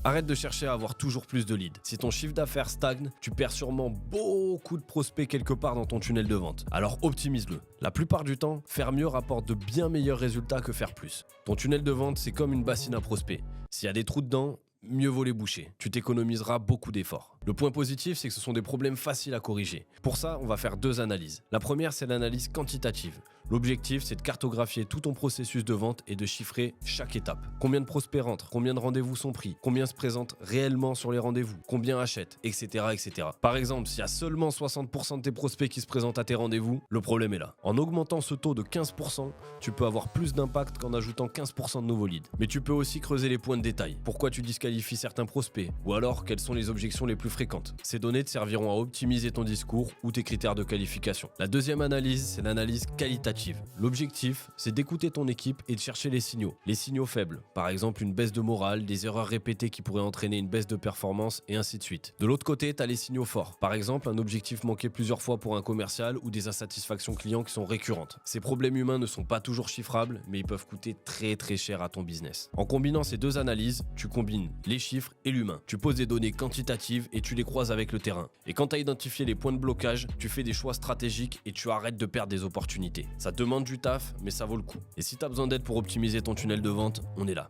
Arrête de chercher à avoir toujours plus de leads. Si ton chiffre d'affaires stagne, tu perds sûrement beaucoup de prospects quelque part dans ton tunnel de vente. Alors optimise-le. La plupart du temps, faire mieux rapporte de bien meilleurs résultats que faire plus. Ton tunnel de vente, c'est comme une bassine à prospects. S'il y a des trous dedans, mieux vaut les boucher. Tu t'économiseras beaucoup d'efforts. Le point positif, c'est que ce sont des problèmes faciles à corriger. Pour ça, on va faire deux analyses. La première, c'est l'analyse quantitative. L'objectif, c'est de cartographier tout ton processus de vente et de chiffrer chaque étape. Combien de prospects rentrent, combien de rendez-vous sont pris, combien se présentent réellement sur les rendez-vous, combien achètent, etc., etc. Par exemple, s'il y a seulement 60% de tes prospects qui se présentent à tes rendez-vous, le problème est là. En augmentant ce taux de 15%, tu peux avoir plus d'impact qu'en ajoutant 15% de nouveaux leads. Mais tu peux aussi creuser les points de détail. Pourquoi tu disqualifies certains prospects? Ou alors, quelles sont les objections les plus fréquentes? Ces données te serviront à optimiser ton discours ou tes critères de qualification. La deuxième analyse, c'est l'analyse qualitative. L'objectif, c'est d'écouter ton équipe et de chercher les signaux faibles. Par exemple, une baisse de morale, des erreurs répétées qui pourraient entraîner une baisse de performance et ainsi de suite. De l'autre côté, tu as les signaux forts. Par exemple, un objectif manqué plusieurs fois pour un commercial ou des insatisfactions clients qui sont récurrentes. Ces problèmes humains ne sont pas toujours chiffrables, mais ils peuvent coûter très cher à ton business. En combinant ces deux analyses, tu combines les chiffres et l'humain. Tu poses des données quantitatives et tu les croises avec le terrain. Et quand tu as identifié les points de blocage, tu fais des choix stratégiques et tu arrêtes de perdre des opportunités. Ça demande du taf, mais ça vaut le coup. Et si tu as besoin d'aide pour optimiser ton tunnel de vente, on est là.